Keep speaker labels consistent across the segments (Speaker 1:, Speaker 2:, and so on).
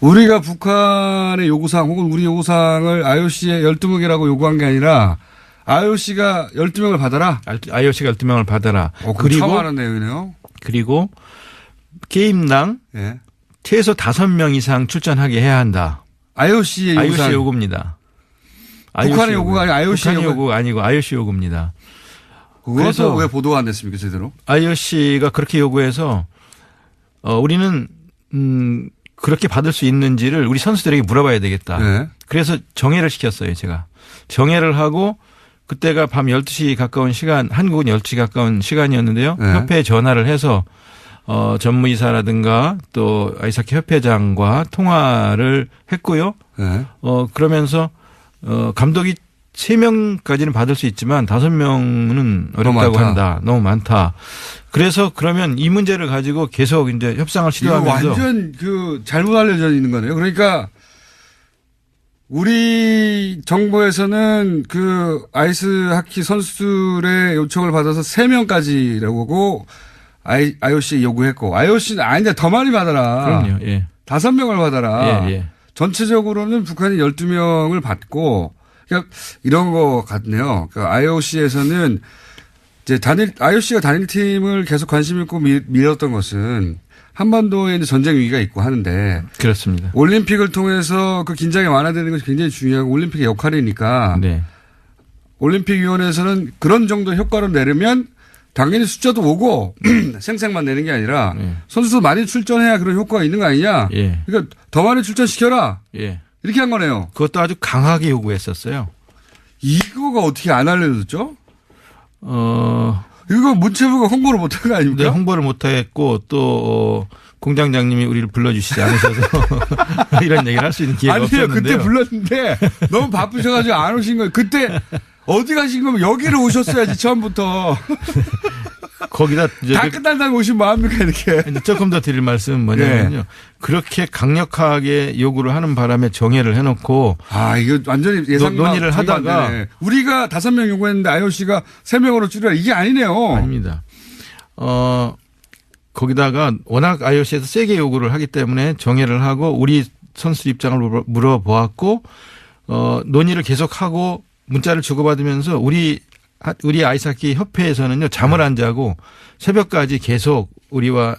Speaker 1: 우리가 북한의 요구사항 혹은 우리 요구사항을 IOC에 12명이라고 요구한 게 아니라 IOC가 12명을 받아라?
Speaker 2: IOC가 12명을 받아라.
Speaker 1: 그리고 처음 하는 내용이네요.
Speaker 2: 그리고 게임당
Speaker 1: 예.
Speaker 2: 최소 5명 이상 출전하게 해야 한다.
Speaker 1: IOC의
Speaker 2: IOC 요구입니다.
Speaker 1: 북한의 요구가 아니고 IOC
Speaker 2: 북한의 요구가 아니고 IOC 요구입니다.
Speaker 1: 그래서 왜 보도가 안 됐습니까, 제대로?
Speaker 2: IOC가 그렇게 요구해서 우리는 그렇게 받을 수 있는지를 우리 선수들에게 물어봐야 되겠다.
Speaker 1: 네.
Speaker 2: 그래서 정회를 시켰어요, 제가. 정회를 하고 그때가 밤 12시 가까운 시간, 한국은 12시 가까운 시간이었는데요.
Speaker 1: 네.
Speaker 2: 협회에 전화를 해서 전무이사라든가 또 아이스하키 협회장과 통화를 했고요.
Speaker 1: 네.
Speaker 2: 그러면서 감독이 3명까지는 받을 수 있지만 5명은 어렵다고 한다. 너무 많다. 그래서 그러면 이 문제를 가지고 계속 이제 협상을 시도하면서.
Speaker 1: 이거 완전 잘못 알려져 있는 거네요. 그러니까 우리 정부에서는 아이스하키 선수들의 요청을 받아서 3명까지라고 IOC 요구했고 IOC는 아닌데 더 많이 받아라.
Speaker 2: 그럼요. 예.
Speaker 1: 5명을 받아라.
Speaker 2: 예, 예.
Speaker 1: 전체적으로는 북한이 12명을 받고 그러니까 이런 거 같네요. 그러니까 IOC에서는 이제 IOC가 단일팀을 계속 관심 있고 밀었던 것은 한반도에 이제 전쟁 위기가 있고 하는데
Speaker 2: 그렇습니다.
Speaker 1: 올림픽을 통해서 그 긴장이 완화되는 것이 굉장히 중요하고 올림픽의 역할이니까
Speaker 2: 네.
Speaker 1: 올림픽위원회에서는 그런 정도 효과를 내려면 당연히 숫자도 오고 생색만 내는 게 아니라
Speaker 2: 네.
Speaker 1: 선수도 많이 출전해야 그런 효과가 있는 거 아니냐.
Speaker 2: 예.
Speaker 1: 그러니까 더 많이 출전시켜라.
Speaker 2: 예.
Speaker 1: 이렇게 한 거네요.
Speaker 2: 그것도 아주 강하게 요구했었어요.
Speaker 1: 이거가 어떻게 안 알려졌죠? 이거 문체부가 홍보를 못한 거 아닙니까?
Speaker 2: 네, 홍보를 못했고 또 공장장님이 우리를 불러주시지 않으셔서 이런 얘기를 할 수 있는 기회가
Speaker 1: 아니에요.
Speaker 2: 없었는데요.
Speaker 1: 그때 불렀는데 너무 바쁘셔가지고 안 오신 거예요. 그때 어디 가신 거면 여기로 오셨어야지 처음부터.
Speaker 2: 거기다 이제
Speaker 1: 다 끝난다고 오시면 뭐합니까 이렇게.
Speaker 2: 조금 더 드릴 말씀은 뭐냐면요.
Speaker 1: 네.
Speaker 2: 그렇게 강력하게 요구를 하는 바람에 정회를 해놓고
Speaker 1: 이거 완전히 예상
Speaker 2: 논의를 하다가
Speaker 1: 우리가 5명 요구했는데 IOC가 3명으로 줄여라 이게 아니네요.
Speaker 2: 아닙니다. 거기다가 워낙 IOC에서 세게 요구를 하기 때문에 정회를 하고 우리 선수 입장을 물어보았고 논의를 계속하고 문자를 주고받으면서 우리 아이스하키 협회에서는요 잠을 안 자고 새벽까지 계속 우리와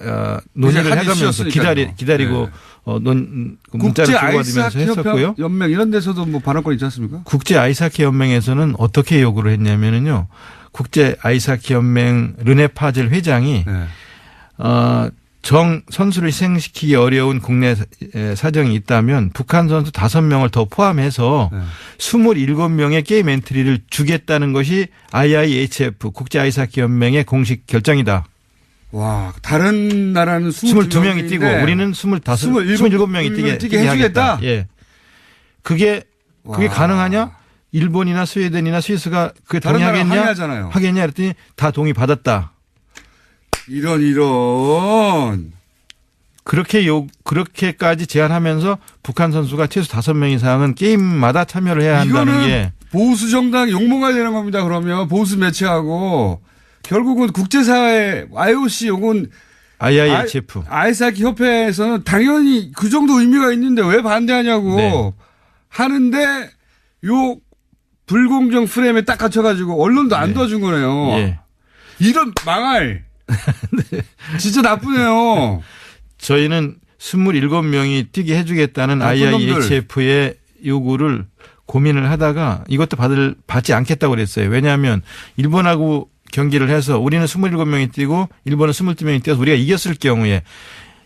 Speaker 2: 논의를 해가면서 기다리고 네. 문자를 주고받으면서 했었고요.
Speaker 1: 연맹 이런 데서도 뭐 발언권 있지 않습니까?
Speaker 2: 국제 아이스하키 연맹에서는 어떻게 요구를 했냐면은요. 국제 아이스하키 연맹 르네 파젤 회장이
Speaker 1: 네.
Speaker 2: 선수를 희생시키기 어려운 국내 사정이 있다면 북한 선수 5명을 더 포함해서
Speaker 1: 네.
Speaker 2: 27명의 게임 엔트리를 주겠다는 것이 IIHF 국제 아이스하키 연맹의 공식 결정이다.
Speaker 1: 와, 다른 나라는
Speaker 2: 22명이 뛰고 우리는 27명이 뛰게 해주겠다. 예. 그게 가능하냐? 일본이나 스웨덴이나 스위스가 그게 동의하겠냐? 하겠냐? 그랬더니 다 동의받았다. 이런. 그렇게까지 제안하면서 북한 선수가 최소 5명 이상은 게임마다 참여를 해야 한다는 게.
Speaker 1: 보수 정당 욕먹어야 되는 겁니다. 그러면 보수 매체하고 결국은 국제사회 IOC 혹은
Speaker 2: IIHF
Speaker 1: 아이스하키 협회에서는 당연히 그 정도 의미가 있는데 왜 반대하냐고 네. 하는데 요 불공정 프레임에 딱 갇혀가지고 언론도 안 도와준 거네요. 네. 이런 망할. 네. 진짜 나쁘네요.
Speaker 2: 저희는 27명이 뛰게 해주겠다는 IIHF의 요구를 고민을 하다가 이것도 받지 않겠다고 그랬어요. 왜냐하면 일본하고 경기를 해서 우리는 27명이 뛰고 일본은 22명이 뛰어서 우리가 이겼을 경우에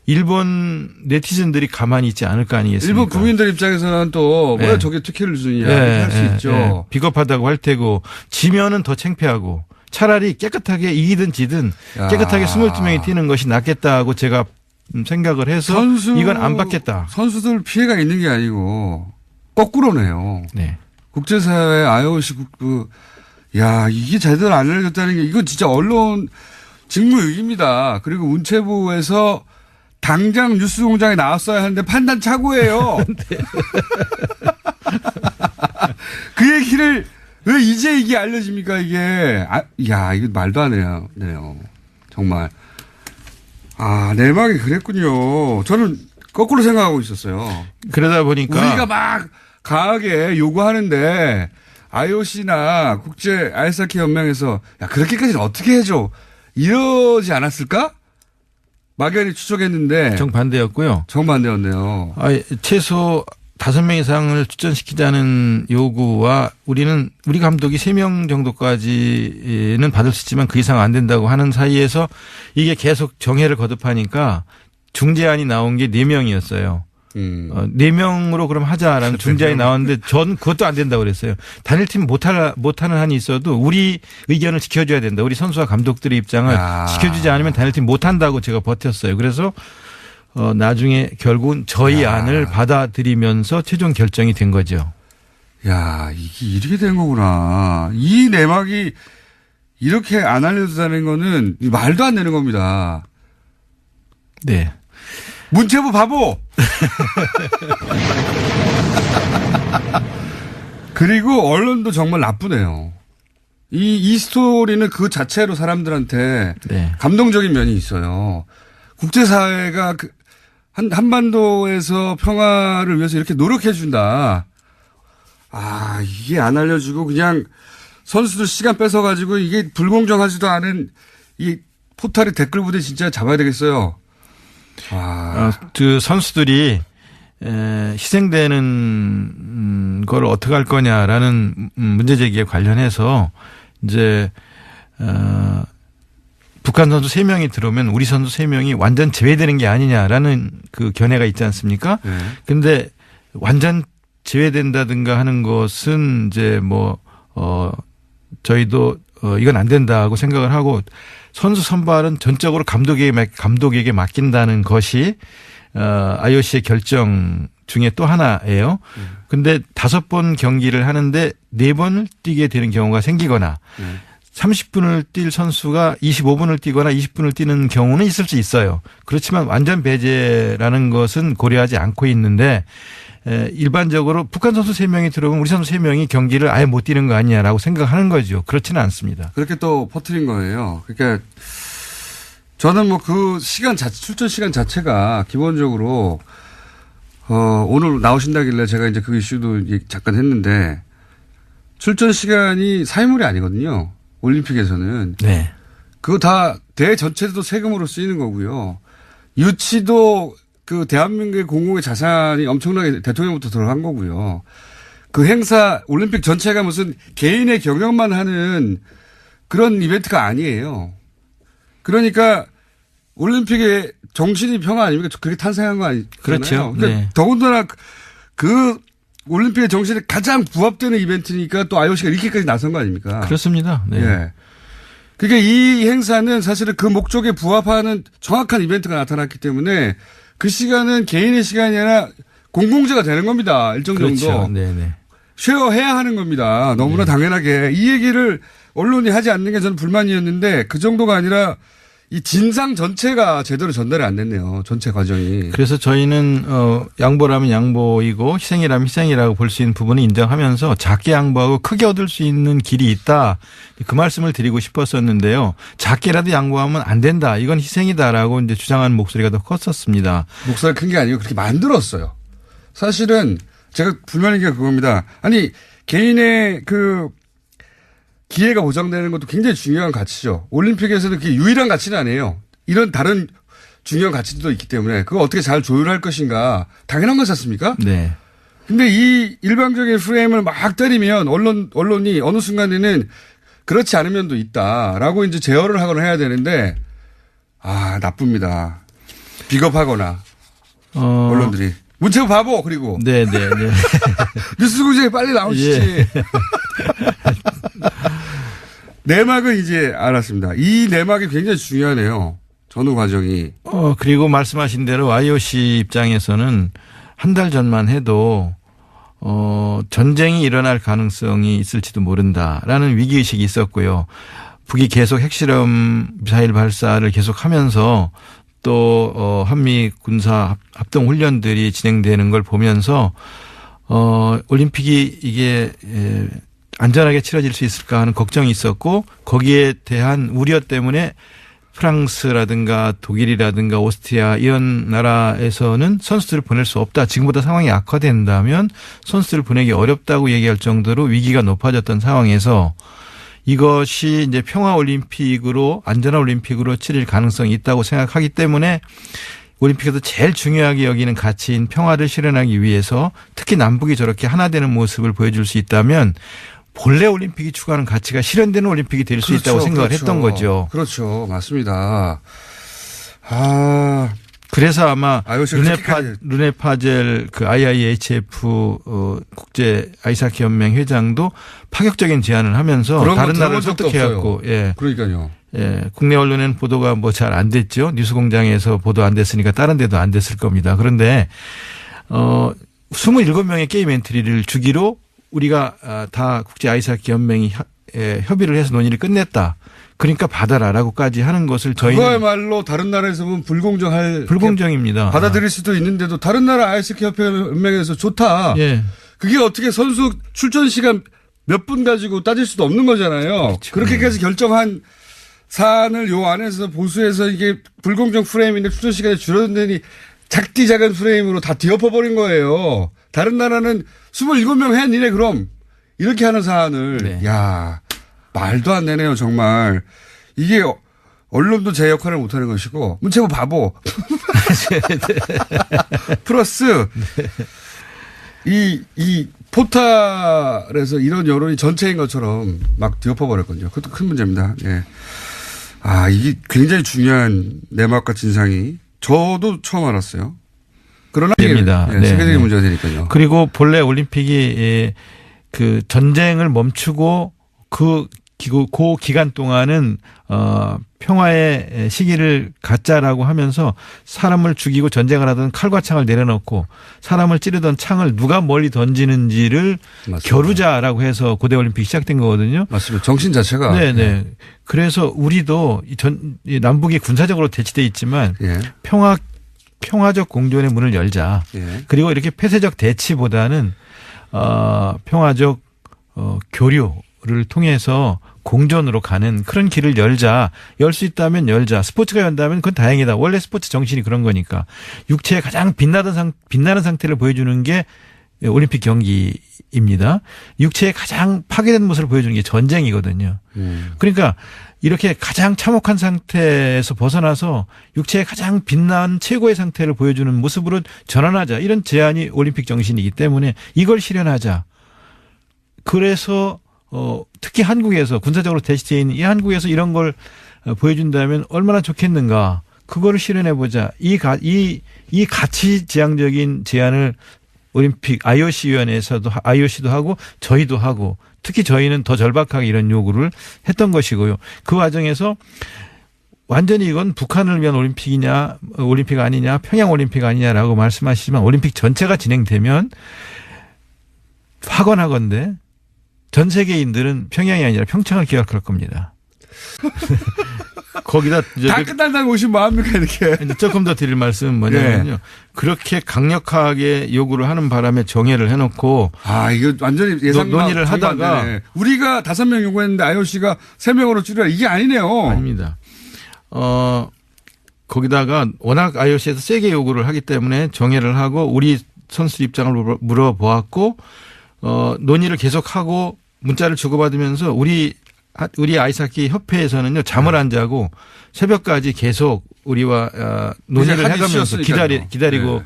Speaker 2: 일본 네티즌들이 가만히 있지 않을 거 아니겠습니까? 일본
Speaker 1: 국민들 입장에서는 또 왜 저게 특혜를 주느냐 할 수 있죠.
Speaker 2: 비겁하다고 할 테고 지면은 더 창피하고 차라리 깨끗하게 이기든 지든 깨끗하게 22명이 뛰는 것이 낫겠다고 제가 생각을 해서 이건 안 받겠다.
Speaker 1: 선수들 피해가 있는 게 아니고 거꾸로네요.
Speaker 2: 네.
Speaker 1: 국제사회 IOC 이게 제대로 안 알려졌다는 게 이건 진짜 언론 직무유기입니다. 그리고 문체부에서 당장 뉴스공장에 나왔어야 하는데 판단 착오예요. 네. 그 얘기를 왜 이제 이게 알려집니까 이게. 이거 말도 안 해요. 네요. 정말. 내막이 그랬군요. 저는 거꾸로 생각하고 있었어요.
Speaker 2: 그러다 보니까
Speaker 1: 우리가 막 강하게 요구하는데 IOC나 국제 아이스하키 연맹에서 야 그렇게까지는 어떻게 해줘 이러지 않았을까? 막연히 추측했는데
Speaker 2: 정반대였고요.
Speaker 1: 정반대였네요.
Speaker 2: 최소 5명 이상을 출전시키자는 요구와 우리 감독이 3명 정도까지는 받을 수 있지만 그 이상 안 된다고 하는 사이에서 이게 계속 정해를 거듭하니까 중재안이 나온 게 4명이었어요. 4명으로 그럼 하자라는 중재안이 나왔는데 전 그것도 안 된다고 그랬어요. 단일팀 못하는 한이 있어도 우리 의견을 지켜줘야 된다. 우리 선수와 감독들의 입장을 지켜주지 않으면 단일팀 못한다고 제가 버텼어요. 그래서 나중에 결국은 저희 안을 받아들이면서 최종 결정이 된 거죠.
Speaker 1: 야, 이게 이렇게 된 거구나. 이 내막이 이렇게 안 알려주다는 거는 말도 안 되는 겁니다.
Speaker 2: 네.
Speaker 1: 문체부 바보! 그리고 언론도 정말 나쁘네요. 이 스토리는 그 자체로 사람들한테 네. 감동적인 면이 있어요. 국제사회가 한반도에서 평화를 위해서 이렇게 노력해준다. 이게 안 알려주고 그냥 선수들 시간 뺏어가지고 이게 불공정하지도 않은 이 포탈의 댓글 부대 진짜 잡아야 되겠어요.
Speaker 2: 그 선수들이 희생되는 걸 어떻게 할 거냐라는 문제 제기에 관련해서 이제 북한 선수 3명이 들어오면 우리 선수 3명이 완전 제외되는 게 아니냐라는 그 견해가 있지 않습니까? 그런데 완전 제외된다든가 하는 것은 이제 저희도 이건 안 된다고 생각을 하고 선수 선발은 전적으로 감독에게 맡긴다는 것이 IOC의 결정 중에 또 하나예요. 근데 5번 경기를 하는데 4번을 뛰게 되는 경우가 생기거나 30분을 뛸 선수가 25분을 뛰거나 20분을 뛰는 경우는 있을 수 있어요. 그렇지만 완전 배제라는 것은 고려하지 않고 있는데 일반적으로 북한 선수 3명이 들어오면 우리 선수 3명이 경기를 아예 못 뛰는 거 아니냐라고 생각하는 거죠. 그렇지는 않습니다.
Speaker 1: 그렇게 또 퍼뜨린 거예요. 그러니까 저는 그 출전 시간 자체가 기본적으로 오늘 나오신다길래 제가 이제 그 이슈도 잠깐 했는데 출전 시간이 사회물이 아니거든요. 올림픽에서는.
Speaker 2: 네.
Speaker 1: 그거 다 대회 전체도 세금으로 쓰이는 거고요. 유치도 그 대한민국의 공공의 자산이 엄청나게 대통령부터 들어간 거고요. 그 행사 올림픽 전체가 무슨 개인의 경영만 하는 그런 이벤트가 아니에요. 그러니까 올림픽의 정신이 평화 아닙니까? 그렇게 탄생한 거 아니잖아요.
Speaker 2: 그렇죠.
Speaker 1: 그러니까
Speaker 2: 네.
Speaker 1: 더군다나 그 올림픽의 정신에 가장 부합되는 이벤트니까 또 IOC가 이렇게까지 나선 거 아닙니까?
Speaker 2: 그렇습니다. 네.
Speaker 1: 예. 그러니까 이 행사는 사실은 그 목적에 부합하는 정확한 이벤트가 나타났기 때문에 그 시간은 개인의 시간이 아니라 공공재가 되는 겁니다. 일정 정도.
Speaker 2: 그렇죠. 네네.
Speaker 1: 쉐어해야 하는 겁니다. 너무나 당연하게. 이 얘기를 언론이 하지 않는 게 저는 불만이었는데 그 정도가 아니라 이 진상 전체가 제대로 전달이 안 됐네요. 전체 과정이.
Speaker 2: 그래서 저희는 양보라면 양보이고 희생이라면 희생이라고 볼 수 있는 부분을 인정하면서 작게 양보하고 크게 얻을 수 있는 길이 있다. 그 말씀을 드리고 싶었었는데요. 작게라도 양보하면 안 된다. 이건 희생이다라고 이제 주장하는 목소리가 더 컸었습니다.
Speaker 1: 목소리가 큰 게 아니고 그렇게 만들었어요. 사실은 제가 불만인 게 그겁니다. 아니 개인의 그 기회가 보장되는 것도 굉장히 중요한 가치죠. 올림픽에서는 그게 유일한 가치는 아니에요. 이런 다른 중요한 가치도 있기 때문에 그거 어떻게 잘 조율할 것인가 당연한 거지 않습니까?
Speaker 2: 네.
Speaker 1: 근데 이 일방적인 프레임을 막 때리면 언론이 어느 순간에는 그렇지 않은 면도 있다라고 이제 제어를 하거나 해야 되는데 나쁩니다. 비겁하거나 언론들이. 문체부 바보 그리고.
Speaker 2: 네네네.
Speaker 1: 뉴스 공장에 빨리 나오시지.
Speaker 2: 예.
Speaker 1: 내막은 이제 알았습니다. 이 내막이 굉장히 중요하네요. 전후 과정이.
Speaker 2: 그리고 말씀하신 대로 IOC 입장에서는 한 달 전만 해도 전쟁이 일어날 가능성이 있을지도 모른다라는 위기의식이 있었고요. 북이 계속 핵실험 미사일 발사를 계속하면서 또 한미 군사 합동 훈련들이 진행되는 걸 보면서 올림픽이 이게 안전하게 치러질 수 있을까 하는 걱정이 있었고 거기에 대한 우려 때문에 프랑스라든가 독일이라든가 오스트리아 이런 나라에서는 선수들을 보낼 수 없다. 지금보다 상황이 악화된다면 선수들을 보내기 어렵다고 얘기할 정도로 위기가 높아졌던 상황에서 이것이 이제 평화올림픽으로 안전한 올림픽으로 치를 가능성이 있다고 생각하기 때문에 올림픽에서 제일 중요하게 여기는 가치인 평화를 실현하기 위해서 특히 남북이 저렇게 하나 되는 모습을 보여줄 수 있다면 본래 올림픽이 추구하는 가치가 실현되는 올림픽이 될 수 있다고 생각을 했던 거죠.
Speaker 1: 그렇죠. 맞습니다.
Speaker 2: 그래서 아마 르네 파젤 그 IIHF 국제 아이스하키 연맹 회장도 파격적인 제안을 하면서 다른 나라를 설득해갖고
Speaker 1: 그러니까요.
Speaker 2: 국내 언론에는 보도가 뭐 잘 안 됐죠. 뉴스공장에서 보도 안 됐으니까 다른 데도 안 됐을 겁니다. 그런데 27명의 게임 엔트리를 주기로 우리가 다 국제 아이스하키 연맹이 협의를 해서 논의를 끝냈다. 그러니까 받아라라고까지 하는 것을 저희는
Speaker 1: 그거야말로 다른 나라에서 보면
Speaker 2: 불공정입니다.
Speaker 1: 받아들일 수도 있는데도 다른 나라 아이스하키 협회 연맹에서 좋다.
Speaker 2: 예.
Speaker 1: 그게 어떻게 선수 출전 시간 몇 분 가지고 따질 수도 없는 거잖아요.
Speaker 2: 그렇죠.
Speaker 1: 그렇게까지 결정한 사안을 요 안에서 보수해서 이게 불공정 프레임인데 출전 시간이 줄어든다니 작디 작은 프레임으로 다 뒤엎어버린 거예요. 다른 나라는 27명 해 니네 그럼 이렇게 하는 사안을
Speaker 2: 네.
Speaker 1: 야 말도 안 되네요 정말. 이게 언론도 제 역할을 못하는 것이고 문체부 바보 플러스 이 포탈에서 이런 여론이 전체인 것처럼 막 뒤엎어버렸거든요. 그것도 큰 문제입니다. 예. 이게 굉장히 중요한 내막과 진상이 저도 처음 알았어요. 그러나
Speaker 2: 됩니다.
Speaker 1: 예, 세계적인 문제가 되니까요.
Speaker 2: 그리고 본래 올림픽이 그 전쟁을 멈추고 그 기간 동안은 평화의 시기를 갖자라고 하면서 사람을 죽이고 전쟁을 하던 칼과 창을 내려놓고 사람을 찌르던 창을 누가 멀리 던지는지를
Speaker 1: 맞습니다.
Speaker 2: 겨루자라고 해서 고대 올림픽이 시작된 거거든요.
Speaker 1: 맞습니다. 정신 자체가.
Speaker 2: 네네. 예. 그래서 우리도 이 남북이 군사적으로 대치돼 있지만
Speaker 1: 예.
Speaker 2: 평화적 공존의 문을 열자.
Speaker 1: 예.
Speaker 2: 그리고 이렇게 폐쇄적 대치보다는 평화적 교류를 통해서 공존으로 가는 그런 길을 열자. 열 수 있다면 열자. 스포츠가 연다면 그건 다행이다. 원래 스포츠 정신이 그런 거니까. 육체에 가장 빛나는 상태를 보여주는 게 올림픽 경기입니다. 육체에 가장 파괴된 모습을 보여주는 게 전쟁이거든요. 그러니까 이렇게 가장 참혹한 상태에서 벗어나서 육체에 가장 빛난 최고의 상태를 보여주는 모습으로 전환하자. 이런 제안이 올림픽 정신이기 때문에 이걸 실현하자. 그래서 특히 한국에서 군사적으로 대치되어 있는 이 한국에서 이런 걸 보여준다면 얼마나 좋겠는가. 그거를 실현해보자. 이 가치지향적인 제안을 올림픽 IOC도 하고 저희도 하고 특히 저희는 더 절박하게 이런 요구를 했던 것이고요. 그 과정에서 완전히 이건 북한을 위한 올림픽 아니냐, 평양 올림픽 아니냐라고 말씀하시지만 올림픽 전체가 진행되면 확언하건대 전 세계인들은 평양이 아니라 평창을 기억할 겁니다. 거기다 이제
Speaker 1: 다 끝난다고 오신 마음입니까 이렇게.
Speaker 2: 조금 더 드릴 말씀은 뭐냐면요.
Speaker 1: 네.
Speaker 2: 그렇게 강력하게 요구를 하는 바람에 정해를 해놓고
Speaker 1: 이거 완전히 예상
Speaker 2: 논의를 하다가
Speaker 1: 우리가 5명 요구했는데 IOC가 3명으로 줄여라 이게 아니네요.
Speaker 2: 아닙니다. 거기다가 워낙 IOC에서 세게 요구를 하기 때문에 정해를 하고 우리 선수 입장을 물어보았고 논의를 계속하고 문자를 주고받으면서 우리 아이스하키 협회에서는요 잠을 안 자고 새벽까지 계속 우리와 논의를 해가면서 기다리고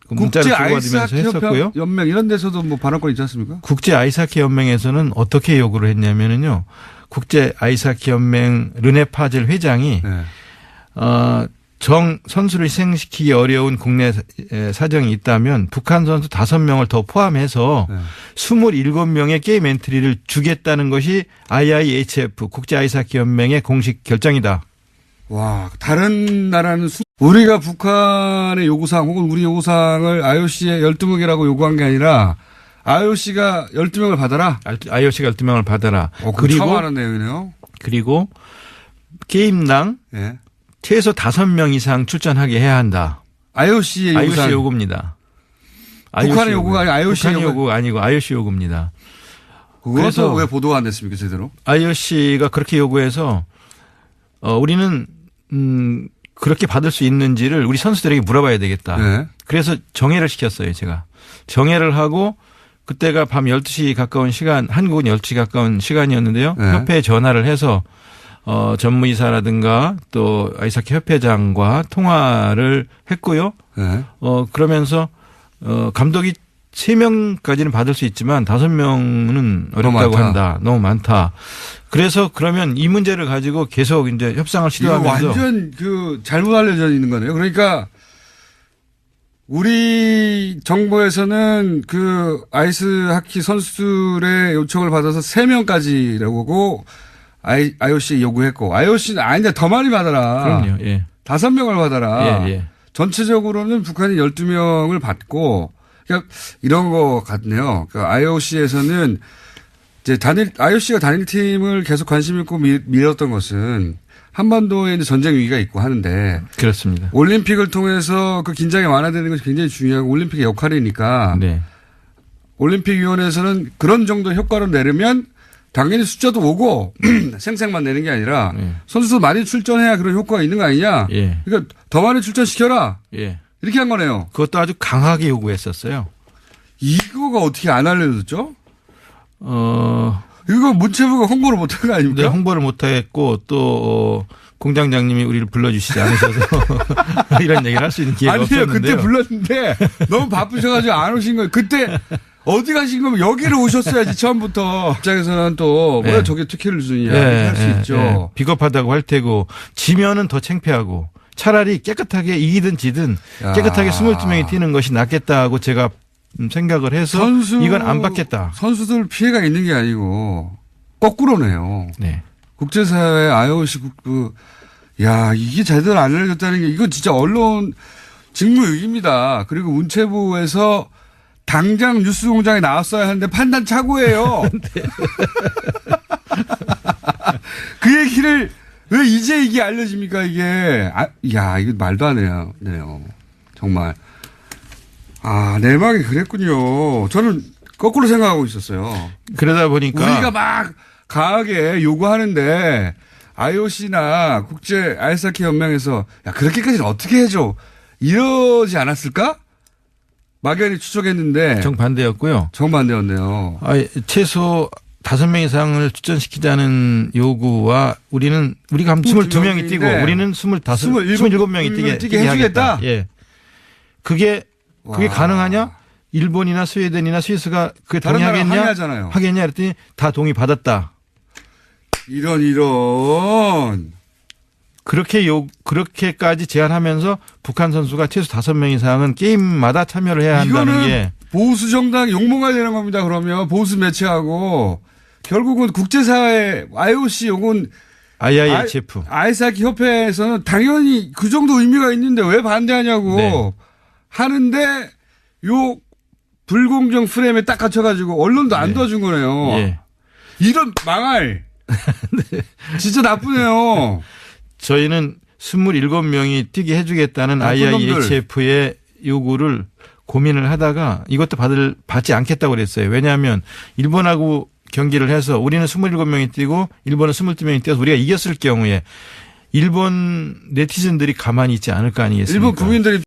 Speaker 2: 문자를 주고받으면서 했었고요.
Speaker 1: 연맹 이런 데서도 뭐 반환권 있지 않습니까?
Speaker 2: 국제 아이스하키 연맹에서는 어떻게 요구를 했냐면은요. 국제 아이스하키 연맹 르네 파젤 회장이 선수를 희생시키기 어려운 국내 사정이 있다면 북한 선수 5명을 더 포함해서 27명의 게임 엔트리를 주겠다는 것이 IIHF 국제 아이스하키 연맹의 공식 결정이다.
Speaker 1: 와, 다른 나라는 우리가 북한의 요구사항 혹은 우리 요구사항을 IOC에 12명이라고 요구한 게 아니라 IOC가 12명을 받아라.
Speaker 2: IOC가 12명을 받아라.
Speaker 1: 그리고 처음 하는 내용이네요.
Speaker 2: 그리고 게임당 최소 5명 이상 출전하게 해야 한다.
Speaker 1: IOC의
Speaker 2: 요구입니다.
Speaker 1: 북한의 요구가 아니고
Speaker 2: 북한의 요구가 아니고 IOC 요구입니다.
Speaker 1: 그래서 왜 보도가 안 됐습니까 제대로?
Speaker 2: IOC가 그렇게 요구해서 우리는 그렇게 받을 수 있는지를 우리 선수들에게 물어봐야 되겠다.
Speaker 1: 네.
Speaker 2: 그래서 정회를 시켰어요, 제가. 정회를 하고 그때가 밤 12시 가까운 시간, 한국은 12시 가까운 시간이었는데요.
Speaker 1: 네.
Speaker 2: 협회에 전화를 해서 전무이사라든가 또 아이스하키 협회장과 통화를 했고요.
Speaker 1: 네.
Speaker 2: 그러면서 감독이 3명까지는 받을 수 있지만 5명은 어렵다고 한다. 너무 많다. 그래서 그러면 이 문제를 가지고 계속 이제 협상을 시도하면서.
Speaker 1: 이거 완전 잘못 알려져 있는 거네요. 그러니까 우리 정부에서는 아이스하키 선수들의 요청을 받아서 3명까지라고 IOC 요구했고 IOC는 아닌데 더 많이 받아라.
Speaker 2: 그럼요. 예.
Speaker 1: 5명을 받아라.
Speaker 2: 예, 예.
Speaker 1: 전체적으로는 북한이 12명을 받고 그러니까 이런 거 같네요. 그러니까 IOC에서는 이제 IOC가 단일팀을 계속 관심 있고 밀었던 것은 한반도에 이제 전쟁 위기가 있고 하는데
Speaker 2: 그렇습니다.
Speaker 1: 올림픽을 통해서 그 긴장이 완화되는 것이 굉장히 중요하고 올림픽의 역할이니까
Speaker 2: 네.
Speaker 1: 올림픽위원회에서는 그런 정도 효과를 내려면 당연히 숫자도 오고 생색만 내는 게 아니라 선수도 많이 출전해야 그런 효과가 있는 거 아니냐.
Speaker 2: 예.
Speaker 1: 그러니까 더 많이 출전시켜라.
Speaker 2: 예.
Speaker 1: 이렇게 한 거네요.
Speaker 2: 그것도 아주 강하게 요구했었어요.
Speaker 1: 이거가 어떻게 안 알려졌죠? 이거 문체부가 홍보를 못한 거 아닙니까?
Speaker 2: 네, 홍보를 못했고 또 공장장님이 우리를 불러주시지 않으셔서 이런 얘기를 할 수 있는 기회가
Speaker 1: 아니에요.
Speaker 2: 없었는데요.
Speaker 1: 그때 불렀는데 너무 바쁘셔가지고 안 오신 거예요. 그때 어디 가신 거면 여기를 오셨어야지 처음부터. 입장에서는 또 왜 저게 특혜를 주느냐 할 수 있죠.
Speaker 2: 비겁하다고 할 테고 지면은 더 창피하고 차라리 깨끗하게 이기든 지든 깨끗하게 22명이 뛰는 것이 낫겠다고 제가 생각을 해서 이건 안 받겠다.
Speaker 1: 선수들 피해가 있는 게 아니고 거꾸로네요.
Speaker 2: 네.
Speaker 1: 국제사회 IOC 이게 제대로 안 알려졌다는 게 이건 진짜 언론 직무유기입니다. 그리고 문체부에서 당장 뉴스공장에 나왔어야 하는데 판단 착오예요.
Speaker 2: 네.
Speaker 1: 그 얘기를 왜 이제 이게 알려집니까 이게. 이거 말도 안 해요. 정말. 내막이 그랬군요. 저는 거꾸로 생각하고 있었어요.
Speaker 2: 그러다 보니까
Speaker 1: 우리가 막 강하게 요구하는데 IOC나 국제 아이스하키 연맹에서 그렇게까지는 어떻게 해줘 이러지 않았을까? 막연히 추측했는데
Speaker 2: 정반대였고요.
Speaker 1: 정반대였네요.
Speaker 2: 최소 5명 이상을 출전시키자는 요구와 우리가 22명이 뛰고 우리는 27명이 뛰게 해주겠다. 예. 그게 가능하냐? 일본이나 스웨덴이나 스위스가 그게 동의하겠냐? 하겠냐? 그랬더니 다 동의 받았다.
Speaker 1: 이런.
Speaker 2: 그렇게까지 제안하면서 북한 선수가 최소 5명 이상은 게임마다 참여를 해야 한다는 게.
Speaker 1: 보수 정당 욕먹어야 되는 겁니다. 그러면 보수 매체하고 결국은 국제사회 IOC 혹은
Speaker 2: IIHF
Speaker 1: 아이스하키 협회에서는 당연히 그 정도 의미가 있는데 왜 반대하냐고 하는데 요 불공정 프레임에 딱 갇혀가지고 언론도 안 도와준 거네요.
Speaker 2: 예.
Speaker 1: 이런 망할. 진짜 나쁘네요.
Speaker 2: 저희는 27명이 뛰게 해주겠다는 IIHF의 요구를 고민을 하다가 이것도 받지 않겠다고 그랬어요. 왜냐하면 일본하고 경기를 해서 우리는 27명이 뛰고 일본은 22명이 뛰어서 우리가 이겼을 경우에 일본 네티즌들이 가만히 있지 않을 거 아니겠습니까?
Speaker 1: 일본 국민들이